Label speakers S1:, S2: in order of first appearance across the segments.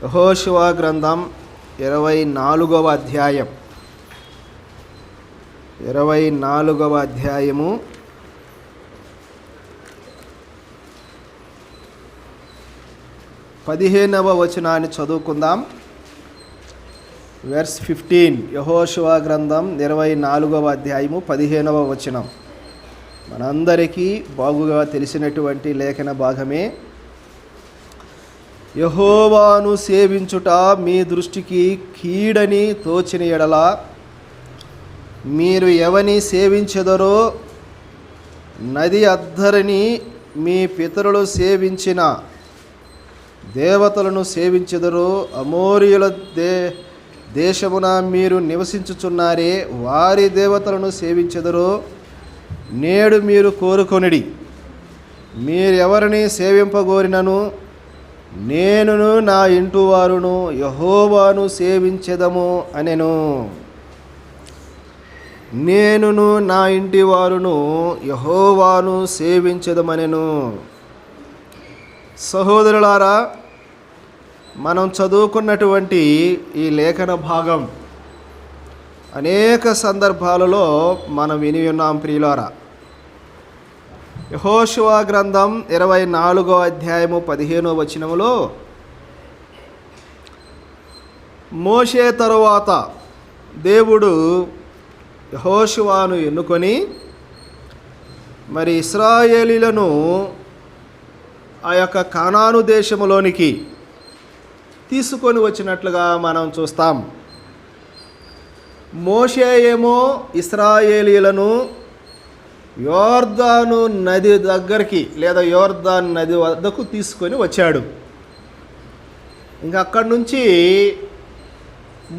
S1: యెహోషువ గ్రంథం 24వ అధ్యాయం 24వ అధ్యాయము 15వ వచనాన్ని చదువుకుందాం. వెర్స్ 15. యెహోషువ గ్రంథం 24వ అధ్యాయము 15వ వచనం. మనందరికీ బాగుగా తెలిసినటువంటి లేఖన భాగమే. యెహోవాను సేవించుట మీ దృష్టికి కీడని తోచిన ఎడల మీరు ఎవని సేవించెదరో నది అద్దరిని మీ పితరులు సేవించిన దేవతలను సేవించెదరో అమోరీయుల దేశమున మీరు నివసించుచున్నారే వారి దేవతలను సేవించెదరో నేడు మీరు కోరుకొనిడి. మీరెవరిని సేవింపగోరినను నేనును నా ఇంటి వారును యెహోవాను సేవించెదము అనెను. నేనును నా ఇంటి వారును యెహోవాను సేవించెదమనెను. సహోదరులారా, మనం చదువుకున్నటువంటి ఈ లేఖన భాగం అనేక సందర్భాలలో మనం విని ఉన్నాం ప్రియులారా. యెహోషువ గ్రంథం 24వ అధ్యాయము 15వ వచనములో మోషే తరువాత దేవుడు యెహోషువను ఎన్నుకొని మరి ఇశ్రాయేలీలను ఆ యొక్క కానాను దేశములోనికి తీసుకొని వచ్చినట్లుగా మనం చూస్తాం. మోషే ఏమో ఇశ్రాయేలీలను యోర్దాను నది దగ్గరికి లేదా యోర్దాను నది వద్దకు తీసుకొని వచ్చాడు. ఇంకా అక్కడి నుంచి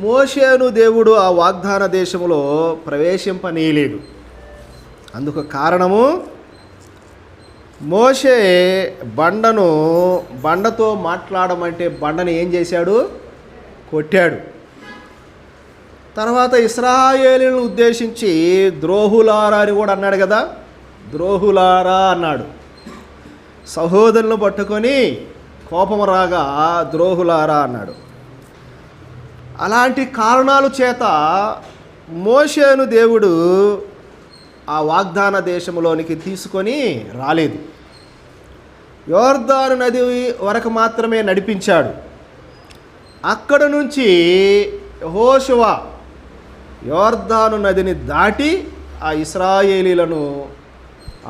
S1: మోషేను దేవుడు ఆ వాగ్దాన దేశంలో ప్రవేశింపనీయలేదు. అందుకు కారణము మోషే బండతో మాట్లాడమంటే బండను ఏం చేశాడు? కొట్టాడు. తర్వాత ఇశ్రాయేలును ఉద్దేశించి ద్రోహులారా అని కూడా అన్నాడు కదా. ద్రోహులారా అన్నాడు. సహోదరులను పట్టుకొని కోపం రాగా ద్రోహులారా అన్నాడు. అలాంటి కారణాల చేత మోషేను దేవుడు ఆ వాగ్దాన దేశంలోనికి తీసుకొని రాలేదు. యోర్దాను నది వరకు మాత్రమే నడిపించాడు. అక్కడ నుంచి యెహోషువ యోర్దాను నదిని దాటి ఆ ఇశ్రాయేలీలను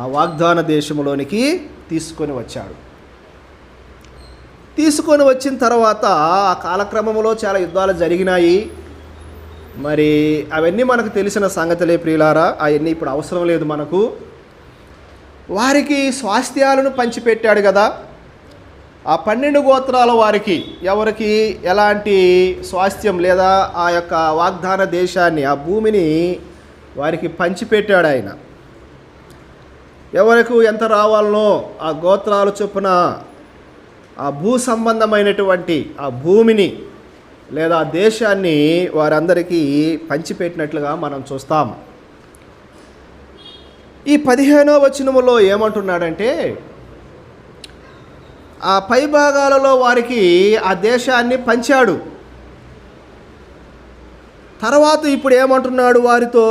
S1: ఆ వాగ్దాన దేశంలోనికి తీసుకొని వచ్చాడు. తీసుకొని వచ్చిన తర్వాత ఆ కాలక్రమంలో చాలా యుద్ధాలు జరిగినాయి. మరి అవన్నీ మనకు తెలిసిన సంగతులే ప్రియులారా. అవన్నీ ఇప్పుడు అవసరం లేదు మనకు. వారికి స్వాస్థ్యాలను పంచిపెట్టాడు కదా. ఆ 12 గోత్రాల వారికి ఎవరికి ఎలాంటి స్వాస్థ్యం లేదా ఆ యొక్క వాగ్దాన దేశాన్ని ఆ భూమిని వారికి పంచిపెట్టాడు ఆయన. ఎవరికి ఎంత రావాలనో ఆ గోత్రాల చొప్పున ఆ భూ సంబంధమైనటువంటి ఆ భూమిని లేదా దేశాన్ని వారందరికీ పంచిపెట్టినట్లుగా మనం చూస్తాం. ఈ 15వ వచనములో ఏమంటున్నాడంటే ఆ పై భాగాలలో వారికి ఆ దేశాన్ని పంచాడు. తర్వాత ఇప్పుడు ఏమంటున్నాడు వారితో?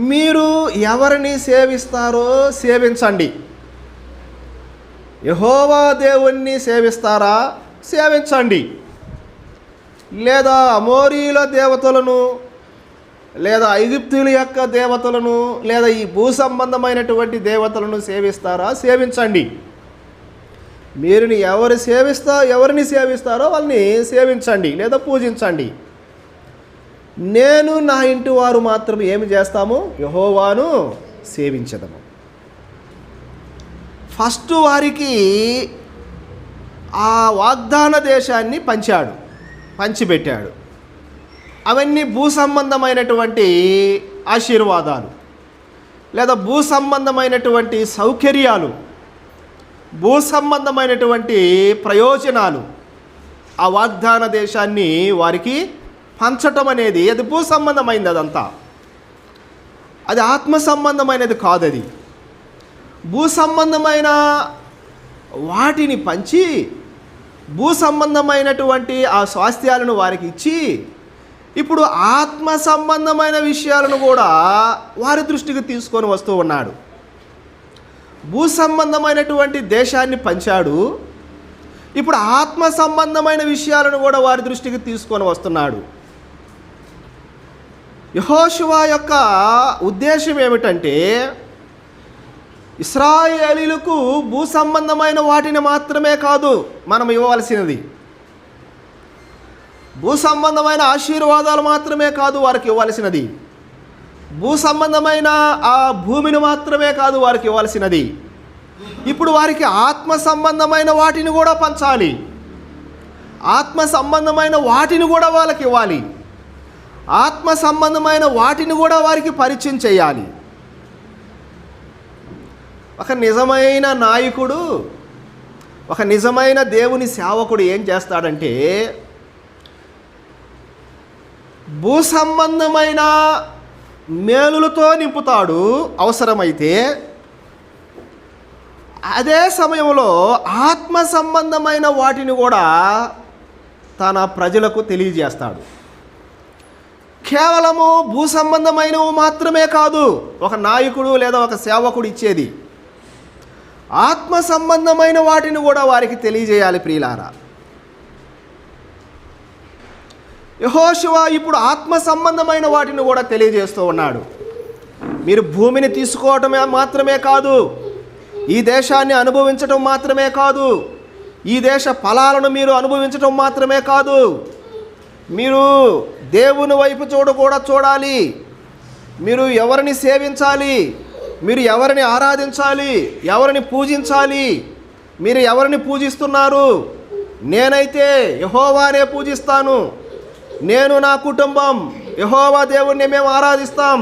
S1: మీరు ఎవరిని సేవిస్తారో సేవించండి. యెహోవా దేవుణ్ణి సేవిస్తారా? సేవించండి. లేదా అమోరీయుల దేవతలను లేదా ఐగుప్తుల యొక్క దేవతలను లేదా ఈ భూ సంబంధమైనటువంటి దేవతలను సేవిస్తారా? సేవించండి. మీరు ఎవరిని సేవిస్తారో వాళ్ళని సేవించండి లేదా పూజించండి. నేను నా ఇంటి వారు మాత్రం ఏమి చేస్తాము? యెహోవాను సేవించదము. ఫస్ట్ వారికి ఆ వాగ్దాన దేశాన్ని పంచిపెట్టాడు. అవన్నీ భూ సంబంధమైనటువంటి ఆశీర్వాదాలు లేదా భూ సంబంధమైనటువంటి సౌకర్యాలు, భూ సంబంధమైనటువంటి ప్రయోజనాలు. ఆ వాగ్దాన దేశాన్ని వారికి పంచటం అనేది అది భూ సంబంధమైనది. అదంతా అది ఆత్మ సంబంధమైనది కాదు. అది భూ సంబంధమైన వాటిని పంచి భూ సంబంధమైనటువంటి ఆ స్వాస్థ్యాలను వారికి ఇచ్చి ఇప్పుడు ఆత్మ సంబంధమైన విషయాలను కూడా వారి దృష్టికి తీసుకొని వస్తూ ఉన్నాడు. భూ సంబంధమైనటువంటి దేశాన్ని పంచాడు, ఇప్పుడు ఆత్మ సంబంధమైన విషయాలను కూడా వారి దృష్టికి తీసుకొని వస్తున్నాడు. యెహోషువ యొక్క ఉద్దేశం ఏమిటంటే ఇశ్రాయేలీయులకు భూ సంబంధమైన వాటిని మాత్రమే కాదు మనం ఇవ్వవలసినది, భూ సంబంధమైన ఆశీర్వాదాలు మాత్రమే కాదు వారికి ఇవ్వాల్సినది, భూ సంబంధమైన ఆ భూమిని మాత్రమే కాదు వారికి ఇవ్వాల్సినది. ఇప్పుడు వారికి ఆత్మ సంబంధమైన వాటిని కూడా పంచాలి, ఆత్మ సంబంధమైన వాటిని కూడా వాళ్ళకి ఇవ్వాలి, ఆత్మ సంబంధమైన వాటిని కూడా వారికి పరిచయం చేయాలి. ఒక నిజమైన నాయకుడు, ఒక నిజమైన దేవుని సేవకుడు ఏం చేస్తాడంటే భూ సంబంధమైన మేలులతో నింపుతాడు అవసరమైతే, అదే సమయంలో ఆత్మ సంబంధమైన వాటిని కూడా తన ప్రజలకు తెలియజేస్తాడు. కేవలము భూ సంబంధమైనవి మాత్రమే కాదు ఒక నాయకుడు లేదా ఒక సేవకుడు ఇచ్చేది, ఆత్మ సంబంధమైన వాటిని కూడా వారికి తెలియజేయాలి. ప్రియులారా, యెహోషువ ఇప్పుడు ఆత్మ సంబంధమైన వాటిని కూడా తెలియజేస్తూ ఉన్నాడు. మీరు భూమిని తీసుకోవటమే మాత్రమే కాదు, ఈ దేశాన్ని అనుభవించటం మాత్రమే కాదు, ఈ దేశ ఫలాలను మీరు అనుభవించటం మాత్రమే కాదు, మీరు దేవుని వైపు కూడా చూడాలి, మీరు ఎవరిని సేవించాలి, మీరు ఎవరిని ఆరాధించాలి, ఎవరిని పూజించాలి, మీరు ఎవరిని పూజిస్తున్నారు. నేనైతే యెహోవానే పూజిస్తాను, నేను నా కుటుంబం యెహోవా దేవుణ్ణి మేము ఆరాధిస్తాం.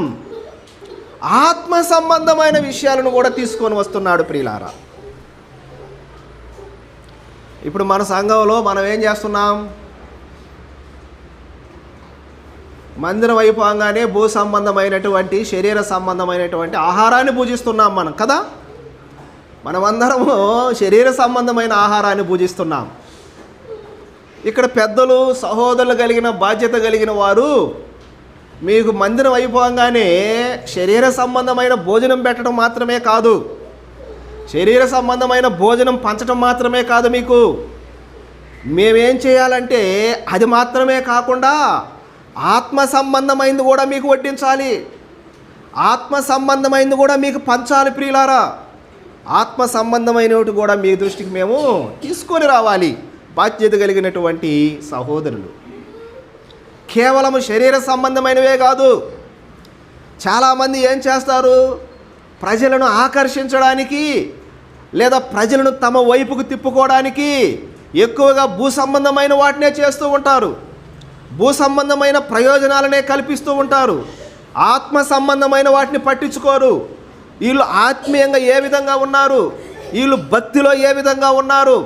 S1: ఆత్మ సంబంధమైన విషయాలను కూడా తీసుకొని వస్తున్నాడు. ప్రియులారా, ఇప్పుడు మన సంఘంలో మనం ఏం చేస్తున్నాం? మందిరం అయిపోగానే భూ సంబంధమైనటువంటి శరీర సంబంధమైనటువంటి ఆహారాన్ని పూజిస్తున్నాం మనం కదా. మనమందరము శరీర సంబంధమైన ఆహారాన్ని పూజిస్తున్నాం. ఇక్కడ పెద్దలు సహోదరులు కలిగిన బాధ్యత కలిగిన వారు మీకు మందిరం అయిపోగానే శరీర సంబంధమైన భోజనం పెట్టడం మాత్రమే కాదు, శరీర సంబంధమైన భోజనం పంచడం మాత్రమే కాదు, మీకు మేమేం చేయాలంటే అది మాత్రమే కాకుండా ఆత్మ సంబంధమైనది కూడా మీకు వడ్డించాలి, ఆత్మ సంబంధమైనది కూడా మీకు పంచాలి. ప్రియులారా, ఆత్మ సంబంధమైనవి కూడా మీ దృష్టికి మేము తీసుకొని రావాలి. బాధ్యత కలిగినటువంటి సహోదరులు కేవలము శరీర సంబంధమైనవే కాదు. చాలామంది ఏం చేస్తారు? ప్రజలను ఆకర్షించడానికి లేదా ప్రజలను తమ వైపుకు తిప్పుకోవడానికి ఎక్కువగా భూ సంబంధమైన వాటినే చేస్తూ ఉంటారు, భూ సంబంధమైన ప్రయోజనాలనే కల్పిస్తూ ఉంటారు, ఆత్మ సంబంధమైన వాటిని పట్టించుకోరు. వీళ్ళు ఆత్మీయంగా ఏ విధంగా ఉన్నారు, వీళ్ళు భక్తిలో ఏ విధంగా ఉన్నారు,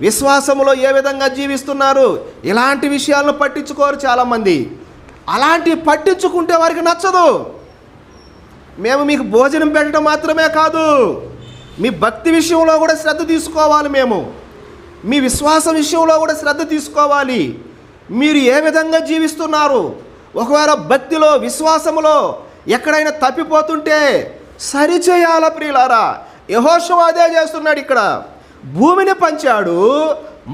S1: విశ్వాసములో ఏ విధంగా జీవిస్తున్నారు, ఇలాంటి విషయాలను పట్టించుకోరు చాలామంది. అలాంటివి పట్టించుకుంటే వారికి నచ్చదు. మేము మీకు భోజనం పెట్టడం మాత్రమే కాదు, మీ భక్తి విషయంలో కూడా శ్రద్ధ తీసుకోవాలి, మేము మీ విశ్వాసం విషయంలో కూడా శ్రద్ధ తీసుకోవాలి. మీరు ఏ విధంగా జీవిస్తున్నారు, ఒకవేళ భక్తిలో విశ్వాసములో ఎక్కడైనా తప్పిపోతుంటే సరిచేయాల. ప్రియులారా, యెహోషువ అదే చేస్తున్నాడు. ఇక్కడ భూమిని పంచాడు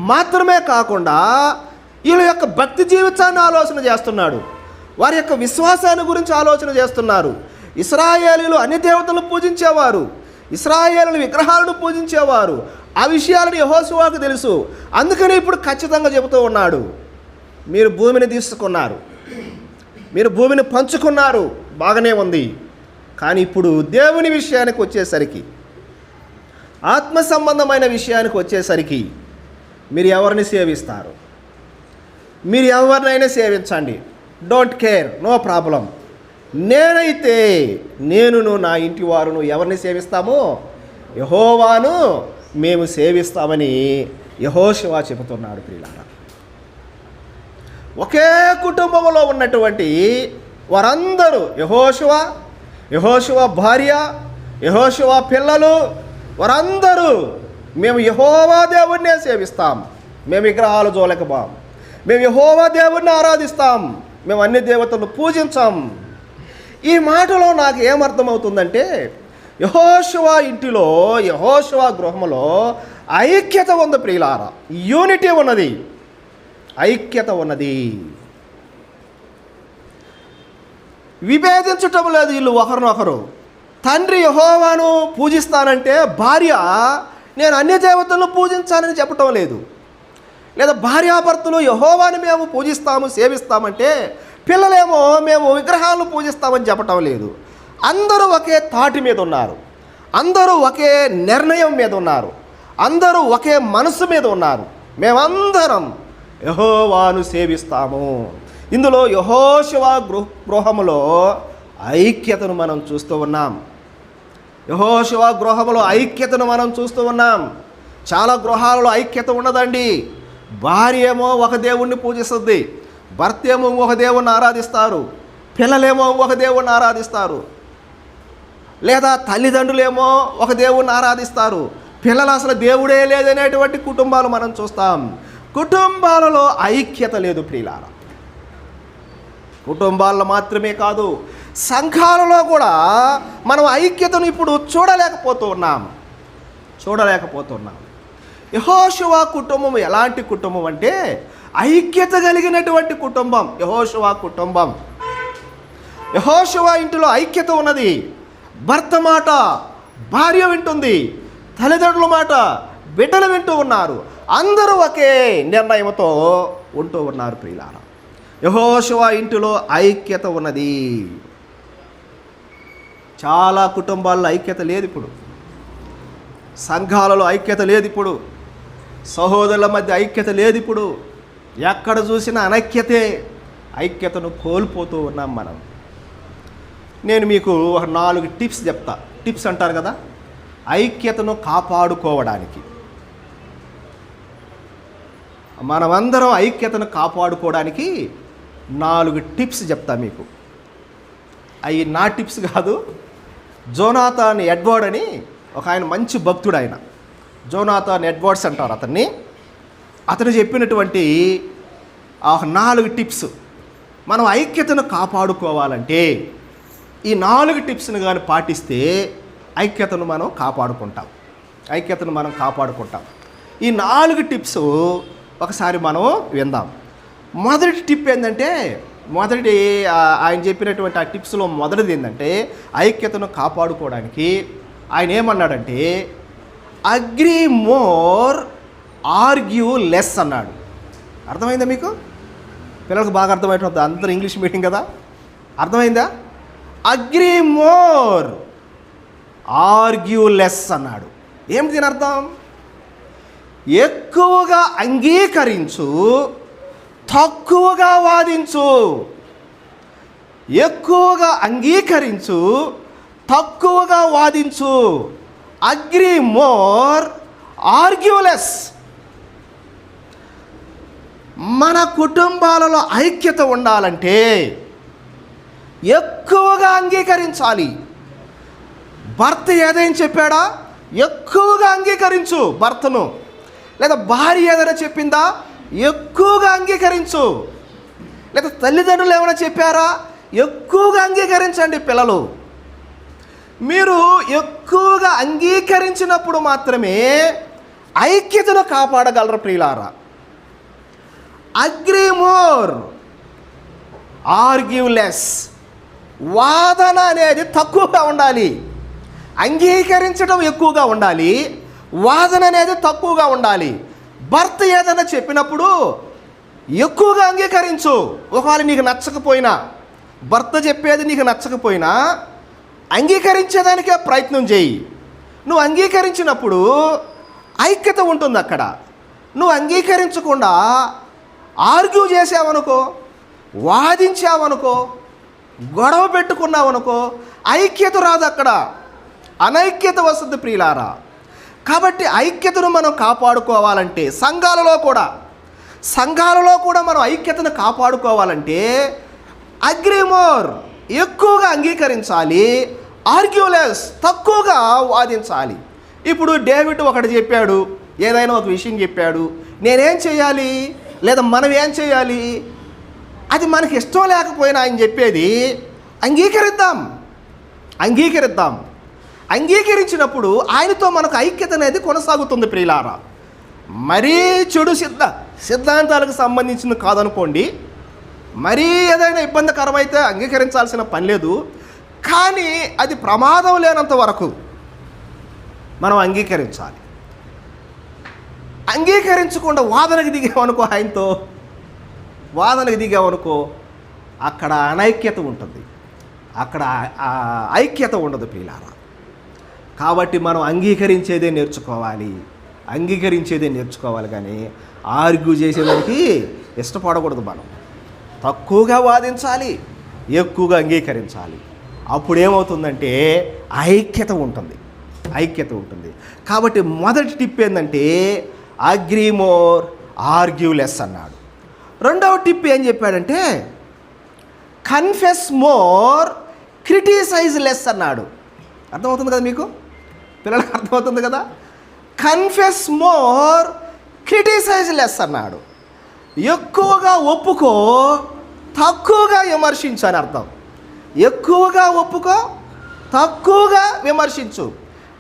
S1: మాత్రమే కాకుండా వీళ్ళ యొక్క భక్తి జీవితాన్ని ఆలోచన చేస్తున్నాడు, వారి యొక్క విశ్వాసాన్ని గురించి ఆలోచన చేస్తున్నారు. ఇశ్రాయేలీయులు అన్ని దేవతలను పూజించేవారు, ఇశ్రాయేలీయులు విగ్రహాలను పూజించేవారు. ఆ విషయాలను యెహోషువకు తెలుసు. అందుకని ఇప్పుడు ఖచ్చితంగా చెబుతూ ఉన్నాడు, మీరు భూమిని తీసుకున్నారు, మీరు భూమిని పంచుకున్నారు, బాగానే ఉంది. కానీ ఇప్పుడు దేవుని విషయానికి వచ్చేసరికి, ఆత్మ సంబంధమైన విషయానికి వచ్చేసరికి మీరు ఎవరిని సేవిస్తారు? మీరు ఎవరినైనా సేవించండి, డోంట్ కేర్, నో ప్రాబ్లం. నేనైతే నేనును నా ఇంటి వారును ఎవరిని సేవిస్తామో యెహోవాను మేము సేవిస్తామని యెహోషువ చెబుతున్నాడు. ప్రియులారా, ఒకే కుటుంబంలో ఉన్నటువంటి వారందరూ యెహోషువ భార్య, యెహోషువ పిల్లలు, వారందరూ మేము యెహోవా దేవుణ్ణే సేవిస్తాం, మేము విగ్రహాల జోలికి పోం, మేము యెహోవా దేవుడిని ఆరాధిస్తాం, మేము అన్ని దేవతలను పూజించాం. ఈ మాటలో నాకు ఏమర్థమవుతుందంటే, యెహోషువ ఇంటిలో, యెహోషువ గృహంలో ఐక్యత ఉంది ప్రియులారా, యూనిటీ ఉన్నది, ఐక్యత ఉన్నది. విభేదించటం లేదు వీళ్ళు ఒకరినొకరు. తండ్రి యెహోవాను పూజిస్తానంటే భార్య నేను అన్య దేవతలను పూజించానని చెప్పటం లేదు. లేదా భార్యాభర్తలు యెహోవాని మేము పూజిస్తాము సేవిస్తామంటే పిల్లలేమో మేము విగ్రహాలను పూజిస్తామని చెప్పటం లేదు. అందరూ ఒకే తాటి మీద ఉన్నారు, అందరూ ఒకే నిర్ణయం మీద ఉన్నారు, అందరూ ఒకే మనసు మీద ఉన్నారు. మేమందరం యెహోవాను సేవిస్తాము. ఇందులో యెహోషువ గృహములో ఐక్యతను మనం చూస్తూ ఉన్నాం. యెహోషువ గృహములో ఐక్యతను మనం చూస్తూ ఉన్నాం. చాలా గృహాలలో ఐక్యత ఉండదండి. భార్య ఏమో ఒక దేవుణ్ణి పూజిస్తుంది, భర్త ఏమో ఒక దేవుణ్ణి ఆరాధిస్తారు, పిల్లలేమో ఒక దేవుణ్ణి ఆరాధిస్తారు. లేదా తల్లిదండ్రులేమో ఒక దేవుణ్ణి ఆరాధిస్తారు, పిల్లలు అసలు దేవుడే లేదనేటువంటి కుటుంబాలు మనం చూస్తాం. కుటుంబాలలో ఐక్యత లేదు ప్రియులారా. కుటుంబాల్లో మాత్రమే కాదు, సంఘాలలో కూడా మనం ఐక్యతను ఇప్పుడు చూడలేకపోతున్నాం. యెహోషువ కుటుంబం ఎలాంటి కుటుంబం అంటే ఐక్యత కలిగినటువంటి కుటుంబం యెహోషువ కుటుంబం. యెహోషువ ఇంటిలో ఐక్యత ఉన్నది. భర్త మాట భార్య వింటుంది, తల్లిదండ్రుల మాట బిడ్డలు వింటూ ఉన్నారు, అందరూ ఒకే నిర్ణయంతో ఉంటూ ఉన్నారు ప్రియులారా. యెహోషువ ఇంటిలో ఐక్యత ఉన్నది. చాలా కుటుంబాల్లో ఐక్యత లేదు ఇప్పుడు, సంఘాలలో ఐక్యత లేదు ఇప్పుడు, సహోదరుల మధ్య ఐక్యత లేదు ఇప్పుడు. ఎక్కడ చూసినా అనైక్యతే, ఐక్యతను కోల్పోతూ ఉన్నాం మనం. నేను మీకు ఒక 4 టిప్స్ చెప్తా. టిప్స్ అంటారు కదా, ఐక్యతను కాపాడుకోవడానికి. మనమందరం ఐక్యతను కాపాడుకోవడానికి 4 టిప్స్ చెప్తా మీకు. అవి నా టిప్స్ కాదు, జోనాథన్ ఎడ్వర్డ్ అని ఒక ఆయన మంచి భక్తుడు, ఆయన జోనాథన్ ఎడ్వర్డ్స్ అంటారు అతన్ని. అతను చెప్పినటువంటి 4 టిప్స్. మనం ఐక్యతను కాపాడుకోవాలంటే ఈ 4 టిప్స్ని కానీ పాటిస్తే ఐక్యతను మనం కాపాడుకుంటాం. ఈ 4 టిప్స్ ఒకసారి మనం విందాం. మొదటి టిప్ ఏంటంటే, ఆయన చెప్పినటువంటి ఆ టిప్స్లో మొదటిది ఏంటంటే, ఐక్యతను కాపాడుకోవడానికి ఆయన ఏమన్నాడంటే, అగ్రీ మోర్ ఆర్గ్యూ లెస్ అన్నాడు. అర్థమైందా మీకు? పిల్లలకు బాగా అర్థమైనట్టు, అందరూ ఇంగ్లీష్ మీడియం కదా, అర్థమైందా? అగ్రీ మోర్ ఆర్గ్యూ లెస్ అన్నాడు. ఏమిటి దీని అర్థం? ఎక్కువగా అంగీకరించు, తక్కువగా వాదించు. ఎక్కువగా అంగీకరించు, తక్కువగా వాదించు. Agree more argue less. మన కుటుంబాలలో ఐక్యత ఉండాలంటే ఎక్కువగా అంగీకరించాలి. భర్త ఏదైనా చెప్పాడా, ఎక్కువగా అంగీకరించు భర్తను. లేదా భార్య ఏదైనా చెప్పిందా, ఎక్కువగా అంగీకరించు. లేదా తల్లిదండ్రులు ఏమైనా చెప్పారా, ఎక్కువగా అంగీకరించండి. పిల్లలు, మీరు ఎక్కువగా అంగీకరించినప్పుడు మాత్రమే ఐక్యతను కాపాడగలరు ప్రియులారా. Agree more argue less. వాదన అనేది తక్కువగా ఉండాలి, అంగీకరించడం ఎక్కువగా ఉండాలి, వాదన అనేది తక్కువగా ఉండాలి. భర్త ఏదైనా చెప్పినప్పుడు ఎక్కువగా అంగీకరించు. ఒకవేళ నీకు నచ్చకపోయినా, భర్త చెప్పేది నీకు నచ్చకపోయినా అంగీకరించేదానికే ప్రయత్నం చేయి. నువ్వు అంగీకరించినప్పుడు ఐక్యత ఉంటుంది అక్కడ. నువ్వు అంగీకరించకుండా ఆర్గ్యూ చేసావనుకో, వాదించావనుకో, గొడవ పెట్టుకున్నావనుకో, ఐక్యత రాదు, అక్కడ అనైక్యత వస్తుంది ప్రియులారా. కాబట్టి ఐక్యతను మనం కాపాడుకోవాలంటే సంఘాలలో కూడా మనం ఐక్యతను కాపాడుకోవాలంటే అగ్రీ మోర్ ఎక్కువగా అంగీకరించాలి, ఆర్గ్యూ లెస్ తక్కువగా వాదించాలి. ఇప్పుడు డేవిడ్ ఒకటి చెప్పాడు, ఏదైనా ఒక విషయం చెప్పాడు, నేనేం చేయాలి లేదా మనం ఏం చేయాలి? అది మనకి ఇష్టం లేకపోయినా ఆయన చెప్పేది అంగీకరిద్దాం. అంగీకరించినప్పుడు ఆయనతో మనకు ఐక్యత అనేది కొనసాగుతుంది ప్రియులారా. మరీ చెడు సిద్ధాంతాలకు సంబంధించింది కాదనుకోండి, మరీ ఏదైనా ఇబ్బందికరమైతే అంగీకరించాల్సిన పని లేదు. కానీ అది ప్రమాదం లేనంత వరకు మనం అంగీకరించాలి. అంగీకరించకుండా వాదనకు దిగామనుకో అక్కడ అనైక్యత ఉంటుంది, అక్కడ ఐక్యత ఉండదు ప్రియులారా. కాబట్టి మనం అంగీకరించేదే నేర్చుకోవాలి కానీ ఆర్గ్యూ చేసేదానికి ఇష్టపడకూడదు. మనం తక్కువగా వాదించాలి, ఎక్కువగా అంగీకరించాలి. అప్పుడేమవుతుందంటే ఐక్యత ఉంటుంది. కాబట్టి మొదటి టిప్ ఏంటంటే అగ్రీ మోర్ ఆర్గ్యూ లెస్ అన్నాడు. రెండవ టిప్ ఏం చెప్పాడంటే కన్ఫెస్ మోర్ క్రిటిసైజ్ లెస్ అన్నాడు. అర్థమవుతుంది కదా మీకు పిల్లలకు? అర్థమవుతుంది కదా? కన్ఫెస్ మోర్ క్రిటిసైజ్ లెస్ అన్నాడు. ఎక్కువగా ఒప్పుకో, తక్కువగా విమర్శించు అని అర్థం. ఎక్కువగా ఒప్పుకో, తక్కువగా విమర్శించు.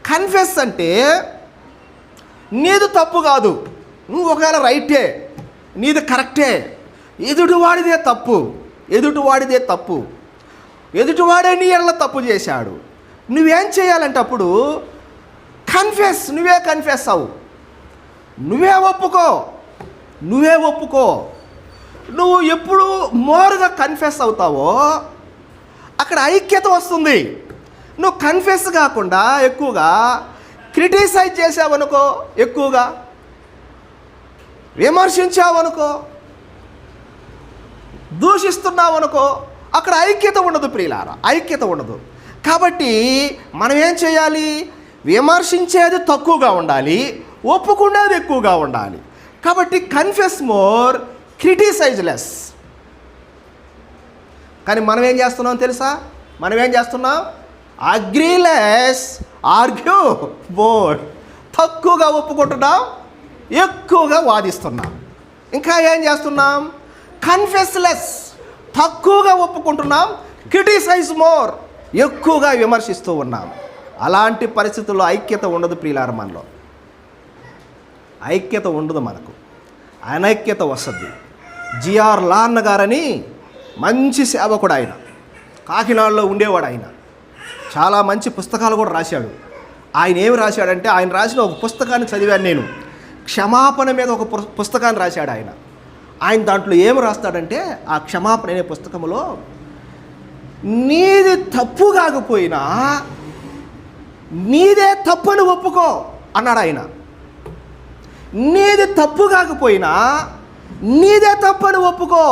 S1: కన్ఫెస్ అంటే నీది తప్పు కాదు, నువ్వు ఒకవేళ రైటే, నీది కరెక్టే, ఎదుటివాడిదే తప్పు, ఎదుటివాడే నీ ఎడల తప్పు చేశాడు. నువ్వేం చేయాలంటే అప్పుడు నువ్వే కన్ఫెస్ అవ్వు, నువ్వే ఒప్పుకో. నువ్వు ఎప్పుడు మోరుగా కన్ఫెస్ అవుతావో అక్కడ ఐక్యత వస్తుంది. నువ్వు కన్ఫెస్ కాకుండా ఎక్కువగా క్రిటిసైజ్ చేసావనుకో, ఎక్కువగా విమర్శించావనుకో, దూషిస్తున్నావనుకో, అక్కడ ఐక్యత ఉండదు ప్రియులారా, ఐక్యత ఉండదు. కాబట్టి మనం ఏం చేయాలి? విమర్శించేది తక్కువగా ఉండాలి, ఒప్పుకునేది ఎక్కువగా ఉండాలి. కాబట్టి కన్ఫెస్ మోర్, క్రిటిసైజ్ లెస్. కానీ మనం ఏం చేస్తున్నాం తెలుసా? Agree less, argue more. తక్కువగా ఒప్పుకుంటున్నాం, ఎక్కువగా వాదిస్తున్నాం. ఇంకా ఏం చేస్తున్నాం? కన్ఫెస్ లెస్, తక్కువగా ఒప్పుకుంటున్నాం, క్రిటిసైజ్ మోర్, ఎక్కువగా విమర్శిస్తూ ఉన్నాం. అలాంటి పరిస్థితుల్లో ఐక్యత ఉండదు ప్రియులారా. మనలో ఐక్యత ఉండదు, మనకు అనైక్యత వస్తుంది. జిఆర్ లాన్న గారని మంచి సేవకుడు, ఆయన కాకినాడలో ఉండేవాడు. ఆయన చాలా మంచి పుస్తకాలు కూడా రాశాడు. ఆయన ఏమి రాశాడంటే, ఆయన రాసిన ఒక పుస్తకాన్ని చదివాను నేను, క్షమాపణ మీద ఒక పుస్తకాన్ని రాశాడు ఆయన. దాంట్లో ఏమి రాస్తాడంటే, ఆ క్షమాపణ అనే పుస్తకంలో నీది తప్పు కాకపోయినా నీదే తప్పని ఒప్పుకో అన్నాడు ఆయన. నీది తప్పు కాకపోయినా నీదే తప్పని ఒప్పుకో,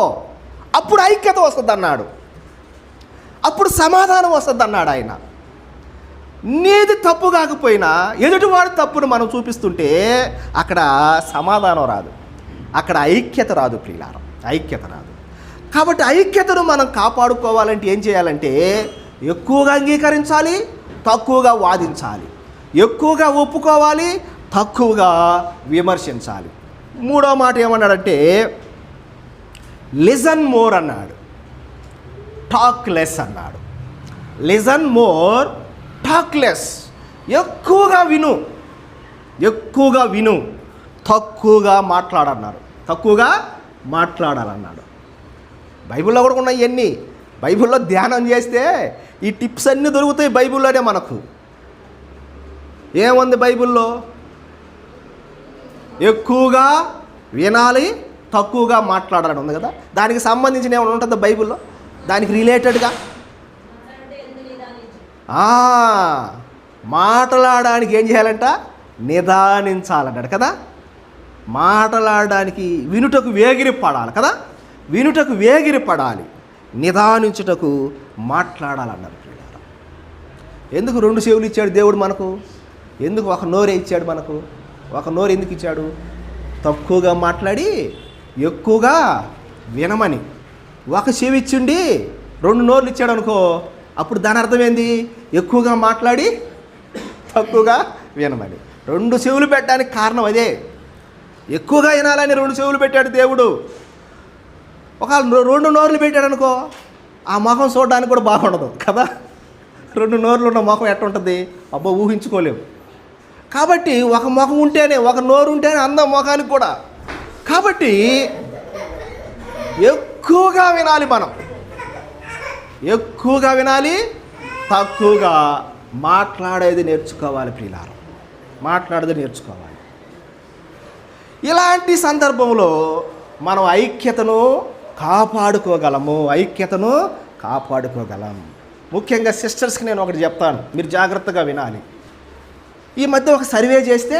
S1: అప్పుడు ఐక్యత వస్తుంది అన్నాడు, అప్పుడు సమాధానం వస్తుంది అన్నాడు ఆయన. నీది తప్పు కాకపోయినా ఎదుటివాడు తప్పును మనం చూపిస్తుంటే అక్కడ సమాధానం రాదు, అక్కడ ఐక్యత రాదు ప్రియులారా, ఐక్యత రాదు. కాబట్టి ఐక్యతను మనం కాపాడుకోవాలంటే ఏం చేయాలంటే ఎక్కువగా అంగీకరించాలి, తక్కువగా వాదించాలి, ఎక్కువగా ఒప్పుకోవాలి, తక్కువగా విమర్శించాలి. మూడో మాట ఏమన్నాడంటే లిజన్ మోర్ అన్నాడు, టాక్ లెస్ అన్నాడు. Listen more, talk less. ఎక్కువగా విను, తక్కువగా మాట్లాడాలన్నాడు. బైబిల్లో కూడా ఉన్నాయి ఇవన్నీ. బైబిల్లో ధ్యానం చేస్తే ఈ టిప్స్ అన్నీ దొరుకుతాయి బైబిల్లోనే మనకు. ఏముంది బైబిల్లో? ఎక్కువగా వినాలి, తక్కువగా మాట్లాడాలని ఉంది కదా. దానికి సంబంధించిన ఏమైనా ఉంటుందా బైబిల్లో? దానికి రిలేటెడ్గా మాట్లాడడానికి ఏం చేయాలంట? నిదానించాలన్నాడు కదా. మాట్లాడడానికి వినుటకు వేగిరపడాలి కదా, వినుటకు వేగిరపడాలి, నిదానించుటకు మాట్లాడాలన్నారు. ఎందుకు రెండు చెవులు ఇచ్చాడు దేవుడు మనకు? ఎందుకు ఒక నోరే ఇచ్చాడు మనకు? ఒక నోరు ఎందుకు ఇచ్చాడు? తక్కువగా మాట్లాడి ఎక్కువగా వినమని. ఒక చెవి ఇచ్చిండి 2 నోర్లు ఇచ్చాడు అనుకో, అప్పుడు దాని అర్థం ఏంది? ఎక్కువగా మాట్లాడి తక్కువగా వినమని. 2 చెవులు పెట్టడానికి కారణం అదే. ఎక్కువగా వినాలని 2 చెవులు పెట్టాడు దేవుడు. ఒక 2 నోర్లు పెట్టాడు అనుకో, ఆ ముఖం చూడడానికి కూడా బాగుండదు కదా. 2 నోర్లు ఉన్న ముఖం ఎట్లా ఉంటుంది, అబ్బో ఊహించుకోలేము. కాబట్టి ఒక ముఖం ఉంటేనే, ఒక నోరు ఉంటేనే అందం ముఖానికి కూడా. కాబట్టి ఎక్కువగా వినాలి, మనం ఎక్కువగా వినాలి, తక్కువగా మాట్లాడేది నేర్చుకోవాలి ప్రియులారా, మాట్లాడేది నేర్చుకోవాలి. ఇలాంటి సందర్భంలో మనం ఐక్యతను కాపాడుకోగలం. ముఖ్యంగా సిస్టర్స్కి నేను ఒకటి చెప్తాను, మీరు జాగ్రత్తగా వినాలి. ఈ మధ్య ఒక సర్వే చేస్తే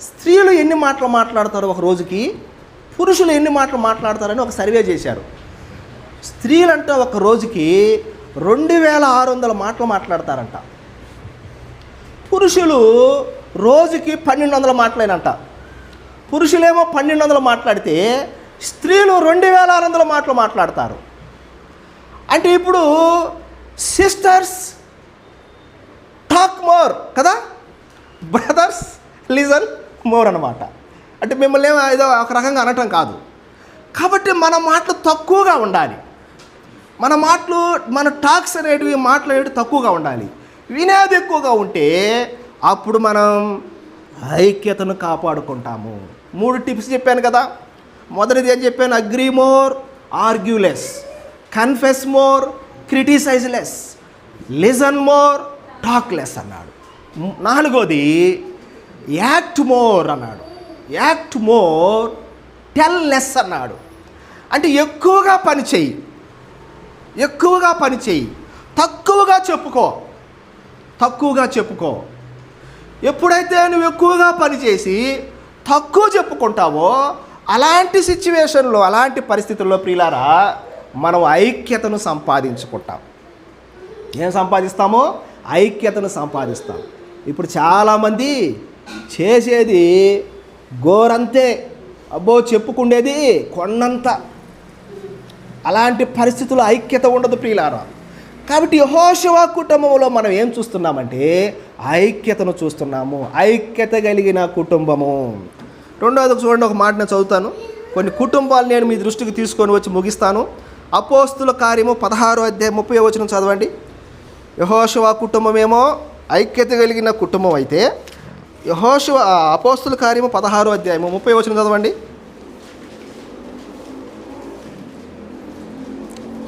S1: స్త్రీలు ఎన్ని మాటలు మాట్లాడతారో ఒక రోజుకి, పురుషులు ఎన్ని మాటలు మాట్లాడతారని ఒక సర్వే చేశారు. స్త్రీలంటే ఒక రోజుకి 2600 మాటలు మాట్లాడతారంట. పురుషులు రోజుకి 1200 మాటలేనంట. పురుషులేమో 1200 మాట్లాడితే స్త్రీలు 2600 మాటలు మాట్లాడతారు. అంటే ఇప్పుడు సిస్టర్స్ టాక్ మోర్ కదా, బ్రదర్స్ లిజన్ మోర్ అన్నమాట. అంటే మిమ్మల్ని ఏదో ఒక రకంగా అనటం కాదు. కాబట్టి మన మాటలు తక్కువగా ఉండాలి, మన టాక్స్ అనేటివి, మాట్లాడేవి తక్కువగా ఉండాలి. వినేది ఎక్కువగా ఉంటే అప్పుడు మనం ఐక్యతను కాపాడుకుంటాము. 3 టిప్స్ చెప్పాను కదా. మొదటిది ఏం చెప్పాను, agree more, argue less, confess more, criticise less, listen more, talk less అన్నాడు. 4వది యాక్ట్ మోర్ అన్నాడు. యాక్ట్ మోర్, టెల్ లెస్ అన్నాడు. అంటే ఎక్కువగా పని చెయ్యి, తక్కువగా చెప్పుకో. ఎప్పుడైతే నువ్వు ఎక్కువగా పని చేసి తక్కువ చెప్పుకుంటావో అలాంటి సిచ్యువేషన్లో, అలాంటి పరిస్థితుల్లో ప్రియులారా మనం ఐక్యతను సంపాదించుకుంటాం. ఏం సంపాదిస్తామో, ఐక్యతను సంపాదిస్తాం. ఇప్పుడు చాలామంది చేసేది గోరంతే, అబ్బో చెప్పుకుండేది కొన్నంత. అలాంటి పరిస్థితుల్లో ఐక్యత ఉండదు ప్రియులారా. కాబట్టి యెహోషువ కుటుంబంలో మనం ఏం చూస్తున్నామంటే ఐక్యతను చూస్తున్నాము, ఐక్యత కలిగిన కుటుంబము. 2వది చూడండి, ఒక మాట నేను చదువుతాను. కొన్ని కుటుంబాలు నేను మీ దృష్టికి తీసుకొని వచ్చి ముగిస్తాను. అపోస్తుల కార్యము 16వ అధ్యాయం 30వ వచనం చదవండి. యెహోషువ కుటుంబం ఏమో ఐక్యత కలిగిన కుటుంబం అయితే, అపోస్తుల కార్యము 16వ అధ్యాయము 30వ వచనం చదవండి.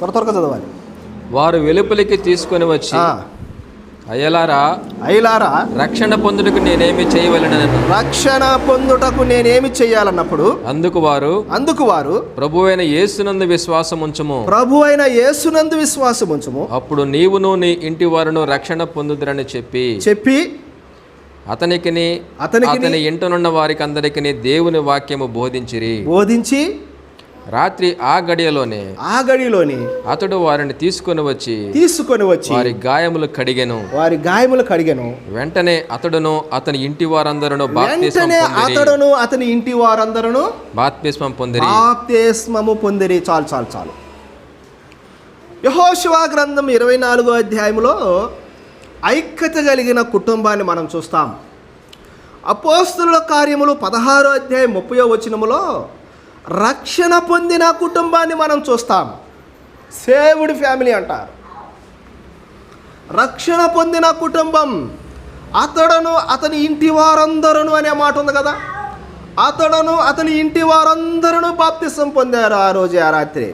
S1: త్వరగా చదవాలి.
S2: వారు వెలుపలికి తీసుకొని వచ్చి, అయ్యలారా రక్షణ పొందుటకు నేనేమి చేయాలన్నప్పుడు అందుకు వారు ప్రభువైన యేసునందు విశ్వాసముంచుము, అప్పుడు నీవును నీ ఇంటి వారును రక్షణ పొందుదురని చెప్పి అతని ఇంటనున్న వారికి అందరికి దేవుని వాక్యము బోధించి రాత్రి ఆ గడియలోనే అతడు వారిని తీసుకొని వచ్చి వారి గాయములు కడిగెను. వెంటనే అతడును అతని ఇంటి వారందరూ బాప్తిస్మము పొందిరి.
S1: చాలు. యెహోషువ గ్రంథం 24వ అధ్యాయంలో ఐక్యత కలిగిన కుటుంబాన్ని మనం చూస్తాం. అపోస్తుల కార్యములు 16వ అధ్యాయం 30వ వచనములో రక్షణ పొందిన కుటుంబాన్ని మనం చూస్తాం. సేవ్డ్ ఫ్యామిలీ అంటారు. రక్షణ పొందిన కుటుంబం, అతడును అతని ఇంటి వారందరూ అనే మాట ఉంది కదా. అతడును అతని ఇంటి వారందరూ బాప్తిసం పొందారు ఆ రోజు, ఆ రాత్రి.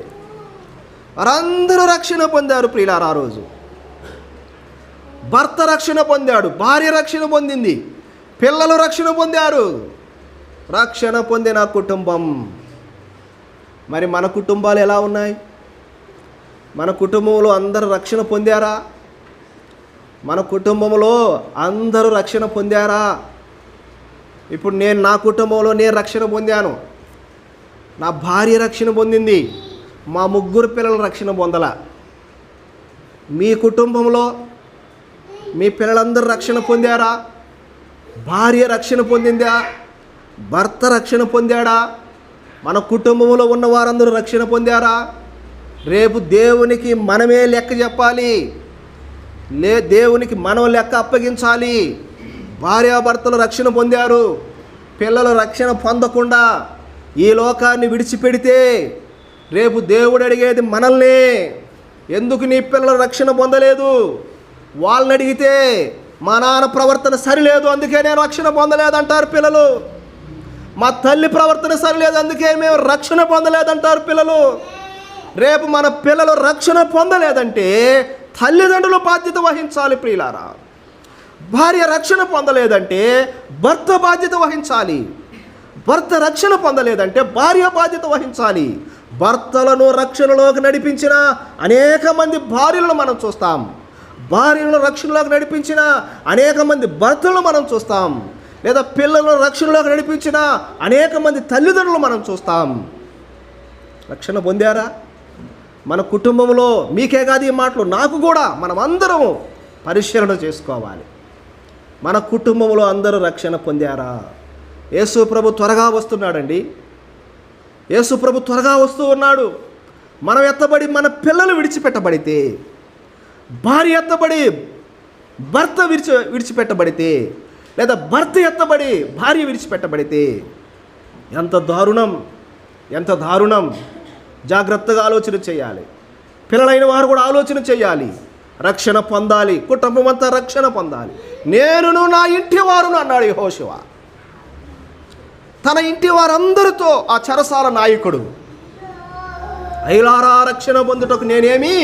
S1: వారందరూ రక్షణ పొందారు ప్రియులారా. ఆ రోజు భర్త రక్షణ పొందాడు, భార్య రక్షణ పొందింది, పిల్లలు రక్షణ పొందారు. రక్షణ పొందిన కుటుంబం. మరి మన కుటుంబాలు ఎలా ఉన్నాయి? మన కుటుంబంలో అందరూ రక్షణ పొందారా? మన కుటుంబంలో అందరూ రక్షణ పొందారా? ఇప్పుడు నా కుటుంబంలో నేను రక్షణ పొందాను, నా భార్య రక్షణ పొందింది, మా 3 పిల్లలు రక్షణ పొందల. మీ కుటుంబంలో మీ పిల్లలందరూ రక్షణ పొందారా? భార్య రక్షణ పొందిందా? భర్త రక్షణ పొందాడా? మన కుటుంబంలో ఉన్న వారందరూ రక్షణ పొందారా? రేపు దేవునికి మనమే లెక్క చెప్పాలి, దేవునికి మనం లెక్క అప్పగించాలి. భార్యాభర్తలు రక్షణ పొందారు, పిల్లలు రక్షణ పొందకుండా ఈ లోకాన్ని విడిచిపెడితే రేపు దేవుడు అడిగేది మనల్ని, ఎందుకు నీ పిల్లలు రక్షణ పొందలేదు? వాళ్ళని అడిగితే మా నాన్న ప్రవర్తన సరిలేదు అందుకే నేను రక్షణ పొందలేదంటారు పిల్లలు. మా తల్లి ప్రవర్తన సరిలేదు అందుకే మేము రక్షణ పొందలేదంటారు పిల్లలు. రేపు మన పిల్లలు రక్షణ పొందలేదంటే తల్లిదండ్రులు బాధ్యత వహించాలి ప్రియులారా. భార్య రక్షణ పొందలేదంటే భర్త బాధ్యత వహించాలి. భర్త రక్షణ పొందలేదంటే భార్య బాధ్యత వహించాలి. భర్తలను రక్షణలోకి నడిపించిన అనేక మంది భార్యలను మనం చూస్తాం. భార్యలను రక్షణలోకి నడిపించిన అనేక మంది భర్తలను మనం చూస్తాం. లేదా పిల్లలను రక్షణలోకి నడిపించిన అనేక మంది తల్లిదండ్రులు మనం చూస్తాం. రక్షణ పొందారా? మన కుటుంబంలో మీకే కాదు ఈ మాటలు, నాకు కూడా మనం అందరం పరిశీలన చేసుకోవాలి. మన కుటుంబంలో అందరూ రక్షణ పొందారా? యేసు ప్రభు త్వరగా వస్తున్నాడండి. యేసు ప్రభు త్వరగా వస్తూ ఉన్నాడు. మనం ఎత్తబడి మన పిల్లలు విడిచిపెట్టబడితే, భార్య ఎత్తబడి భర్త విడిచిపెట్టబడితే, లేదా భర్త ఎత్తబడి భార్య విడిచిపెట్టబడితే ఎంత దారుణం, ఎంత దారుణం. జాగ్రత్తగా ఆలోచన చేయాలి. పిల్లలైన వారు కూడా ఆలోచన చేయాలి. రక్షణ పొందాలి, కుటుంబం అంతా రక్షణ పొందాలి. నేనును నా ఇంటి వారును అన్నాడు యెహోషువ. తన ఇంటి వారందరితో ఆ చెరసాల నాయకుడు, అయలారా రక్షణ పొందుటకు నేనేమి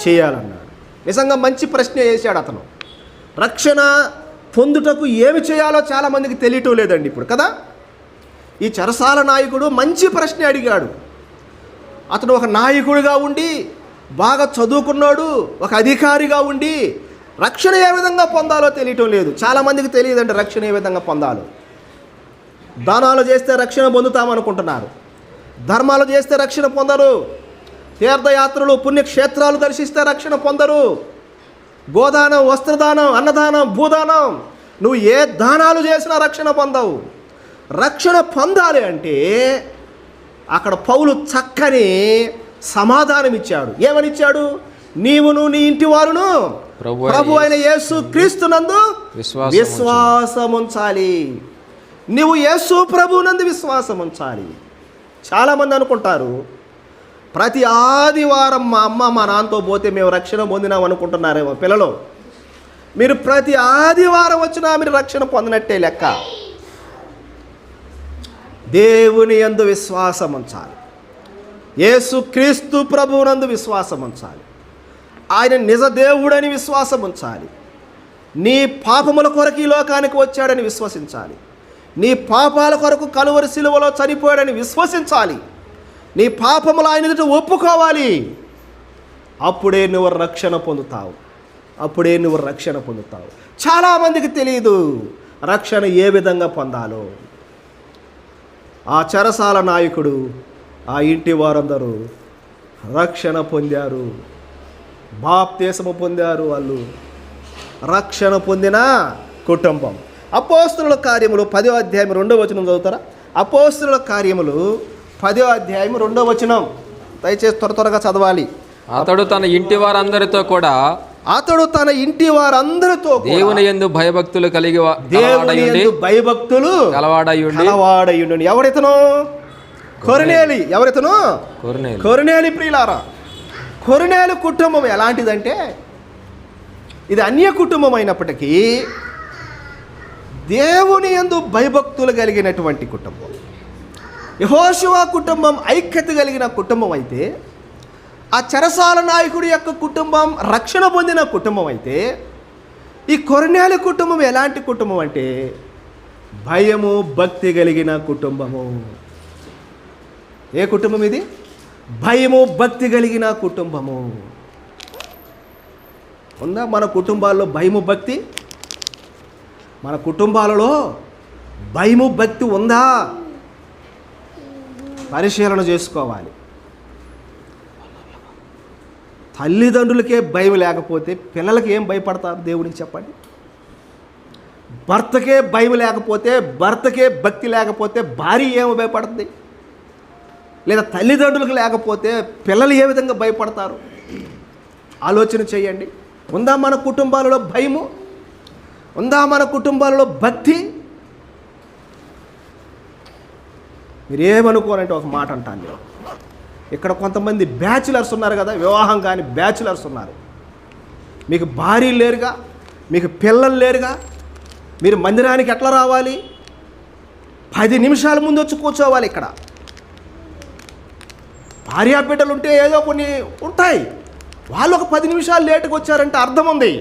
S1: చేయాలన్నాడు. నిజంగా మంచి ప్రశ్న వేశాడు అతను. రక్షణ పొందుటకు ఏమి చేయాలో చాలామందికి తెలియటం లేదండి ఇప్పుడు కదా. ఈ చెరసాల నాయకుడు మంచి ప్రశ్న అడిగాడు. అతను ఒక నాయకుడిగా ఉండి, బాగా చదువుకున్నాడు, ఒక అధికారిగా ఉండి రక్షణ ఏ విధంగా పొందాలో తెలియటం లేదు. చాలామందికి తెలియదండి రక్షణ ఏ విధంగా పొందాలో. దానాలు చేస్తే రక్షణ పొందుతామనుకుంటున్నారు, ధర్మాలు చేస్తే రక్షణ పొందరు, తీర్థయాత్రలు పుణ్యక్షేత్రాలు దర్శిస్తే రక్షణ పొందరు, గోదానం, వస్త్రదానం, అన్నదానం, భూదానం, నువ్వు ఏ దానాలు చేసినా రక్షణ పొందవు. రక్షణ పొందాలి అంటే అక్కడ పౌలు చక్కని సమాధానం ఇచ్చాడు. ఏమని ఇచ్చాడు? నీవును నీ ఇంటి వారును ప్రభు అయిన యేసు క్రీస్తునందు విశ్వాసం ఉంచాలి. నువ్వు యేసు ప్రభువునందు విశ్వాసం ఉంచాలి. చాలామంది అనుకుంటారు ప్రతి ఆదివారం మా అమ్మ మా నాన్నతో పోతే మేము రక్షణ పొందినాం అనుకుంటున్నారేమో పిల్లలు. మీరు ప్రతి ఆదివారం వచ్చినా మీరు రక్షణ పొందినట్టే లెక్క. దేవుని యందు విశ్వాసం ఉంచాలి. యేసు క్రీస్తు ప్రభువునందు విశ్వాసం ఉంచాలి. ఆయన నిజ దేవుడని విశ్వాసం ఉంచాలి. నీ పాపముల కొరకు ఈ లోకానికి వచ్చాడని విశ్వసించాలి. నీ పాపాల కొరకు కలువరి సిలువలో చనిపోయాడని విశ్వసించాలి. నీ పాపములు ఆయన ఎదుట ఒప్పుకోవాలి. అప్పుడే నువ్వు రక్షణ పొందుతావు. అప్పుడే నువ్వు రక్షణ పొందుతావు. చాలామందికి తెలియదు రక్షణ ఏ విధంగా పొందాలో. ఆ చెరసాల నాయకుడు, ఆ ఇంటి వారందరూ రక్షణ పొందారు, బాప్తీసము పొందారు. వాళ్ళు రక్షణ పొందిన కుటుంబం. అపోస్తలుల కార్యములు 10వ అధ్యాయం 2వ వచనం చదువుతారా? అపోస్తలుల కార్యములు 10వ అధ్యాయం 2వ వచనం దయచేసి త్వరగా చదవాలి.
S2: అతడు తన ఇంటి వారందరితో కూడా దేవుని యందు భయభక్తులు కలిగి
S1: భయభక్తులు కలవాడయుండు. ఎవరితను? కొర్నేలి. ఎవరితను? కొర్నేలి. ప్రియులారా, కొర్నేలి కుటుంబం ఎలాంటిదంటే ఇది అన్య కుటుంబం అయినప్పటికీ దేవుని యందు భయభక్తులు కలిగినటువంటి కుటుంబం. యెహోషువ కుటుంబం ఐక్యత కలిగిన కుటుంబం అయితే, ఆ చెరసాల నాయకుడి యొక్క కుటుంబం రక్షణ పొందిన కుటుంబం అయితే, ఈ కొర్నేలి కుటుంబం ఎలాంటి కుటుంబం అంటే భయము భక్తి కలిగిన కుటుంబము. ఏ కుటుంబం ఇది? భయము భక్తి కలిగిన కుటుంబము. ఉందా మన కుటుంబాల్లో భయము భక్తి? మన కుటుంబాలలో భయము భక్తి ఉందా? పరిశీలన చేసుకోవాలి. తల్లిదండ్రులకే భయం లేకపోతే పిల్లలకి ఏం భయపడతారు దేవుడికి చెప్పండి? భర్తకే భయం లేకపోతే, భర్తకే భక్తి లేకపోతే భార్య ఏమి భయపడుతుంది? లేదా తల్లిదండ్రులకు లేకపోతే పిల్లలు ఏ విధంగా భయపడతారు? ఆలోచన చేయండి. ఉందా మన కుటుంబాలలో భయము? ఉందా మన కుటుంబాలలో భక్తి? మీరేమనుకోనంటే ఒక మాట అంటాను నేను. ఇక్కడ కొంతమంది బ్యాచులర్స్ ఉన్నారు కదా, వివాహం కాని బ్యాచులర్స్ ఉన్నారు. మీకు భార్యలు లేరుగా, మీకు పిల్లలు లేరుగా, మీరు మందిరానికి ఎట్లా రావాలి? 10 నిమిషాల ముందు వచ్చి కూర్చోవాలి. ఇక్కడ భార్యా బిడ్డలు ఉంటే ఏదో కొన్ని ఉంటాయి, వాళ్ళు ఒక 10 నిమిషాలు లేటుగా వచ్చారంటే అర్థం ఉంది,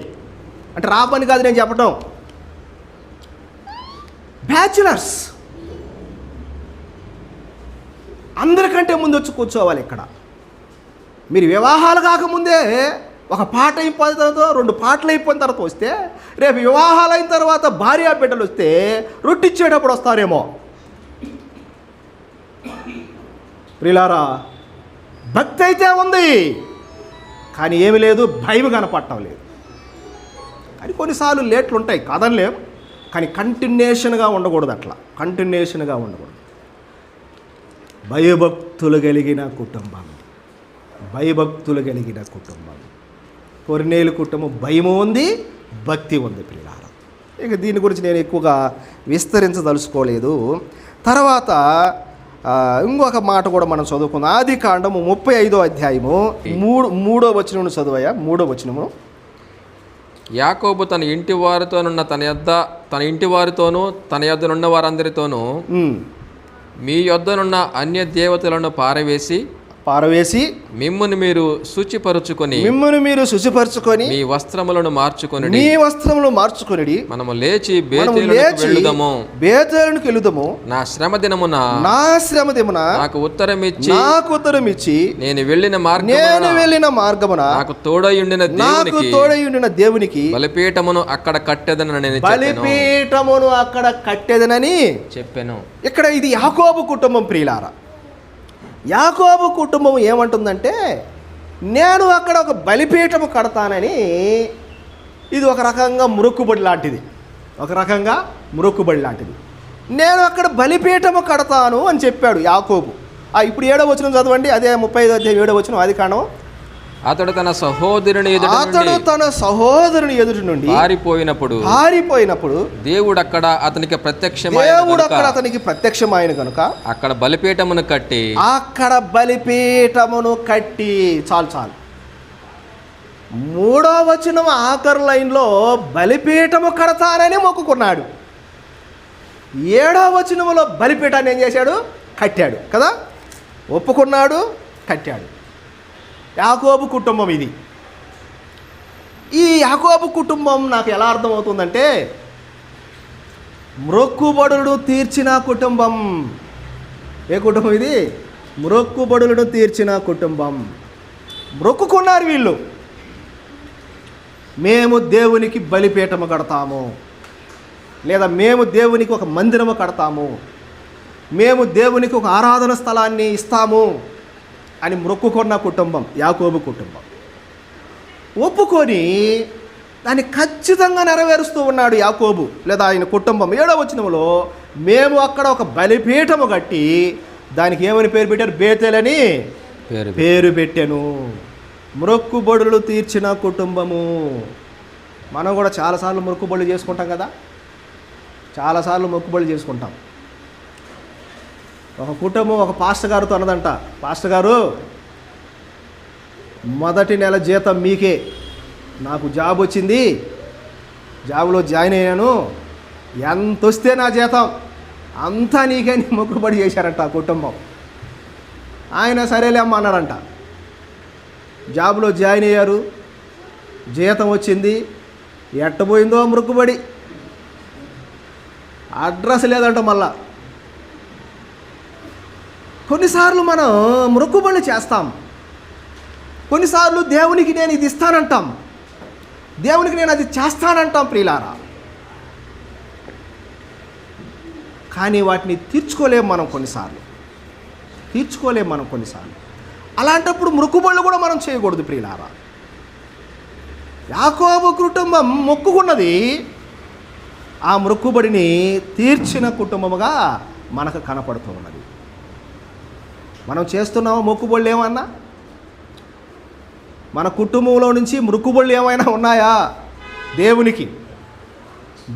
S1: అంటే రా పని కాదు నేను చెప్పటం. బ్యాచులర్స్ అందరికంటే ముందు వచ్చి కూర్చోవాలి. ఇక్కడ మీరు వివాహాలు కాకముందే ఒక పాట అయిపోయిన తర్వాత 2 పాటలు అయిపోయిన తర్వాత వస్తే, రేపు వివాహాలు అయిన తర్వాత భార్యా బిడ్డలు వస్తే రొట్టిచ్చేటప్పుడు వస్తారేమో. ప్రియులారా, భక్తి అయితే ఉంది కానీ ఏమి లేదు, భయం కనపడటం లేదు. కానీ కొన్నిసార్లు లేట్లు ఉంటాయి కాదనిలేం, కానీ కంటిన్యూషన్గా ఉండకూడదు. అట్లా కంటిన్యూషన్గా ఉండకూడదు. భయభక్తులు కలిగిన కుటుంబం, భయభక్తులు కలిగిన కుటుంబం. కొర్నేలు కుటుంబం భయము ఉంది, భక్తి ఉంది పిల్లారా. ఇక దీని గురించి నేను ఎక్కువగా విస్తరించదలుచుకోలేదు. తర్వాత ఇంకొక మాట కూడా మనం చదువుకుందాం. ఆదికాండము 35వ అధ్యాయము 3వ వచనమును చదువయ్యా. 3వ వచనము.
S2: యాకోబు తన ఇంటి వారితోనున్న తన ఇంటి వారితోనూ తన యొద్దనున్న వారందరితోనూ మీ యొద్దనున్న అన్య దేవతలను పారవేసి మిమ్మును మీరు శుచిపరుచుకొని మీ వస్త్రములను మార్చుకొని మనము లేచి బేతేలునకు వెళుదము. నా శ్రమ దినమున నాకు ఉత్తరమిచ్చి నేను వెళ్ళిన మార్గమున నాకు తోడయుండిన దేవునికి బలిపీఠమును అక్కడ కట్టెదనని చెప్పాను. ఇక్కడ ఇది
S1: యాకోబు కుటుంబం ప్రియులారా. యాకోబు కుటుంబం ఏమంటుందంటే, నేను అక్కడ ఒక బలిపీఠము కడతానని. ఇది ఒక రకంగా మొక్కుబడి లాంటిది. నేను అక్కడ బలిపీఠము కడతాను అని చెప్పాడు యాకోబు. ఇప్పుడు 7వ వచనం చదవండి. అదే 35వ అధ్యాయం 7వ వచనం ఆదికాండం.
S2: అతడు తన సహోదరుని
S1: ఎదుటి నుండి పారిపోయినప్పుడు దేవుడు అక్కడ అతనికి ప్రత్యక్షమైన కనుక
S2: అక్కడ బలిపీఠమును
S1: కట్టి చాలు. 3వ వచనం ఆఖరు లైన్లో బలిపీఠము కడతానని మొక్కుకున్నాడు. 7వ వచనంలో బలిపీఠాన్ని ఏం చేశాడు? కట్టాడు కదా. ఒప్పుకున్నాడు, కట్టాడు. యాకోబు కుటుంబం ఇది. ఈ యాకోబు కుటుంబం నాకు ఎలా అర్థమవుతుందంటే, మ్రొక్కుబడులను తీర్చిన కుటుంబం. ఏ కుటుంబం ఇది? మ్రొక్కుబడులను తీర్చిన కుటుంబం. మ్రొక్కుకున్నారు వీళ్ళు, మేము దేవునికి బలిపీఠము కడతాము, లేదా మేము దేవునికి ఒక మందిరము కడతాము, మేము దేవునికి ఒక ఆరాధన స్థలాన్ని ఇస్తాము అని మొక్కుకున్న కుటుంబం యాకోబు కుటుంబం. ఒప్పుకొని దాన్ని ఖచ్చితంగా నెరవేరుస్తూ ఉన్నాడు యాకోబు లేదా ఆయన కుటుంబం. 7వ వచనంలో మేము అక్కడ ఒక బలిపీఠము కట్టి దానికి ఏమని పేరు పెట్టారు? బేతేలని పేరు పెట్టాను. మొక్కుబడులు తీర్చిన కుటుంబము. మనం కూడా చాలాసార్లు మొక్కుబడులు చేసుకుంటాం కదా, చాలాసార్లు మొక్కుబడులు చేసుకుంటాం. ఒక కుటుంబం ఒక పాస్టర్ గారితో అన్నదంట, పాస్టర్ గారు మొదటి నెల జీతం మీకే, నాకు జాబ్ వచ్చింది, జాబ్లో జాయిన్ అయ్యాను, ఎంత వస్తే నా జీతం అంతా నీకే మొక్కుబడి చేశారంట ఆ కుటుంబం. ఆయన సరేలే అమ్మ అన్నారంట. జాబ్లో జాయిన్ అయ్యారు, జీతం వచ్చింది, ఎట్టబోయిందో మొక్కుబడి, అడ్రస్ లేదంట. మళ్ళా కొన్నిసార్లు మనం మొక్కుబడులు చేస్తాం, కొన్నిసార్లు దేవునికి నేను ఇది ఇస్తానంటాం, దేవునికి నేను అది చేస్తానంటాం ప్రియులారా. కానీ వాటిని తీర్చుకోలేము మనం కొన్నిసార్లు. అలాంటప్పుడు మొక్కుబడులు కూడా మనం చేయకూడదు ప్రియులారా. యాకోబు కుటుంబం మొక్కుకున్నది, ఆ మొక్కుబడిని తీర్చిన కుటుంబముగా మనకు కనపడుతూ ఉన్నది. మనం చేస్తున్నామా మొక్కుబడులు ఏమన్నా? మన కుటుంబంలో నుంచి మొక్కుబడులు ఏమైనా ఉన్నాయా? దేవునికి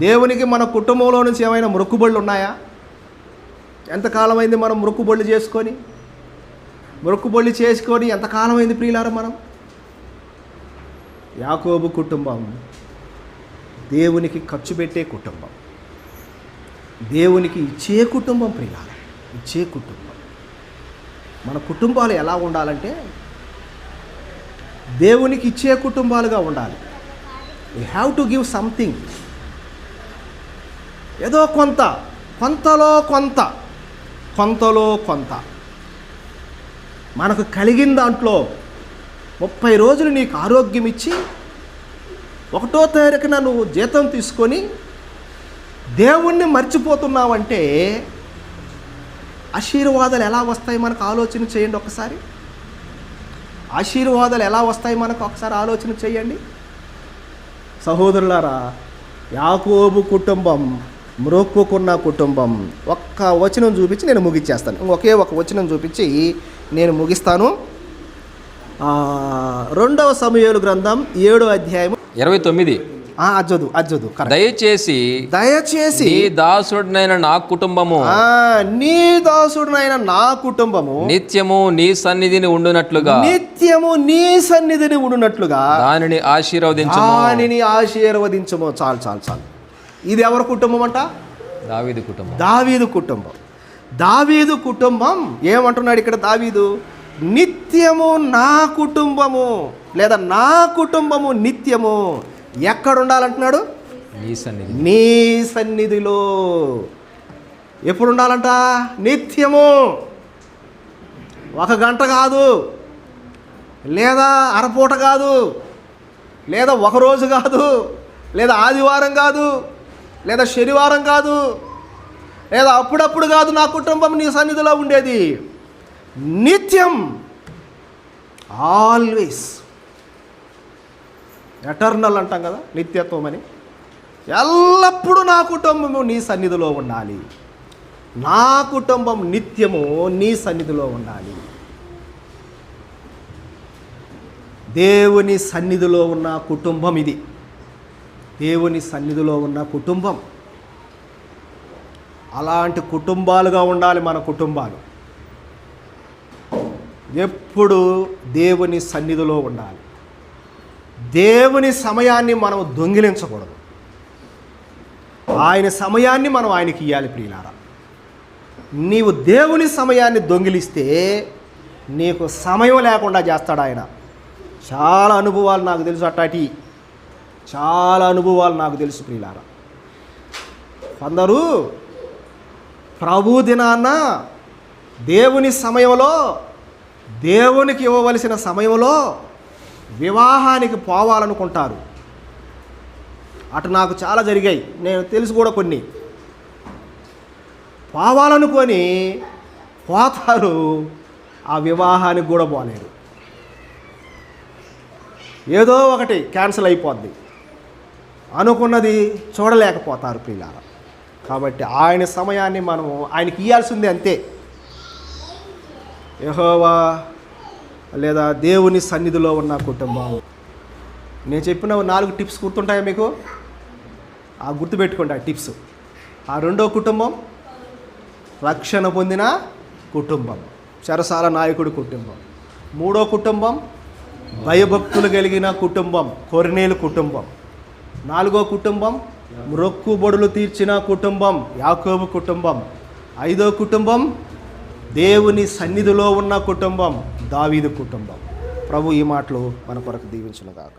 S1: దేవునికి మన కుటుంబంలో నుంచి ఏమైనా మొక్కుబళ్ళు ఉన్నాయా? ఎంతకాలమైంది మనం మొక్కుబళ్ళు చేసుకొని ఎంతకాలమైంది ప్రియులారా? మనం యాకోబు కుటుంబం దేవునికి ఖర్చు పెట్టే కుటుంబం, దేవునికి ఇచ్చే కుటుంబం ప్రియులారా, ఇచ్చే కుటుంబం. మన కుటుంబాలు ఎలా ఉండాలంటే దేవునికి ఇచ్చే కుటుంబాలుగా ఉండాలి. We have to give something. ఏదో కొంతలో కొంత మనకు కలిగిన దాంట్లో 30 రోజులు నీకు ఆరోగ్యం ఇచ్చి 1వ తారీఖున నువ్వు జీతం తీసుకొని దేవుణ్ణి మర్చిపోతున్నావంటే ఆశీర్వాదాలు ఎలా వస్తాయి మనకు ఆలోచన చేయండి ఒకసారి. ఆశీర్వాదాలు ఎలా వస్తాయి మనకు ఒకసారి ఆలోచన చేయండి సహోదరులారా. యాకోబు కుటుంబం మ్రొక్కుకున్న కుటుంబం. ఒక్క వచనం చూపించి నేను ముగించేస్తాను. ఒకే ఒక వచనం చూపించి నేను ముగిస్తాను. 2వ సమూయేలు గ్రంథం 7వ అధ్యాయం
S2: 29.
S1: అజ్జదు
S2: దయచేసి నీ దాసుడనైన నా కుటుంబము నిత్యము నీ సన్నిధిని ఉండునట్లుగా దానిని ఆశీర్వదించము. చాలు. ఇది ఎవరి కుటుంబం అంట? దావీదు కుటుంబం. ఏమంటున్నాడు ఇక్కడ దావీదు? నిత్యము నా కుటుంబము, లేదా నా కుటుంబము నిత్యము ఎక్కడ ఉండాలంటున్నాడు? నీ సన్నిధిలో. ఎప్పుడు ఉండాలంట? నిత్యము. 1 గంట కాదు, లేదా అరపూట కాదు, లేదా 1 రోజు కాదు, లేదా ఆదివారం కాదు, లేదా శనివారం కాదు, లేదా అప్పుడప్పుడు కాదు. నా కుటుంబం నీ సన్నిధిలో ఉండేది నిత్యం, ఆల్వేస్. ఎటర్నల్ అంటాం కదా, నిత్యత్వం అని. ఎల్లప్పుడూ నా కుటుంబము నీ సన్నిధిలో ఉండాలి. నా కుటుంబం నిత్యము నీ సన్నిధిలో ఉండాలి. దేవుని సన్నిధిలో ఉన్న కుటుంబం ఇది. దేవుని సన్నిధిలో ఉన్న కుటుంబం. అలాంటి కుటుంబాలుగా ఉండాలి మన కుటుంబాలు. ఎప్పుడు దేవుని సన్నిధిలో ఉండాలి. దేవుని సమయాన్ని మనం దొంగిలించకూడదు. ఆయన సమయాన్ని మనం ఆయనకి ఇవ్వాలి ప్రియులారా. నీవు దేవుని సమయాన్ని దొంగిలిస్తే నీకు సమయం లేకుండా చేస్తాడు ఆయన. చాలా అనుభవాలు నాకు తెలుసు, అట్టాటి చాలా అనుభవాలు నాకు తెలుసు ప్రియులారా. కొందరు ప్రభు దినాన్న దేవుని సమయంలో, దేవునికి ఇవ్వవలసిన సమయంలో వివాహానికి పోవాలనుకుంటారు. అటు నాకు చాలా జరిగాయి, నేను తెలుసు కూడా. కొన్ని పోవాలనుకొని పోతారు, ఆ వివాహానికి కూడా పోలేరు. ఏదో ఒకటి క్యాన్సిల్ అయిపోద్ది, అనుకున్నది చూడలేకపోతారు ప్రియులారా. కాబట్టి ఆయన సమయాన్ని మనము ఆయనకి ఇవ్వాల్సిందే, అంతే. యెహోవా లేదా దేవుని సన్నిధిలో ఉన్న కుటుంబం. నేను చెప్పిన 4 టిప్స్ గుర్తుంటాయా మీకు? గుర్తుపెట్టుకోండి ఆ టిప్స్. 2వ కుటుంబం రక్షణ పొందిన కుటుంబం, చెరసాల నాయకుడి కుటుంబం. 3వ కుటుంబం భయభక్తులు కలిగిన కుటుంబం, కొర్నేలు కుటుంబం. 4వ కుటుంబం మొక్కుబడులు తీర్చిన కుటుంబం, యాకోబు కుటుంబం. 5వ కుటుంబం దేవుని సన్నిధిలో ఉన్న కుటుంబం, దావీదు కుటుంబం. ప్రభు ఈ మాటలు మన కొరకు దీవించును గాక.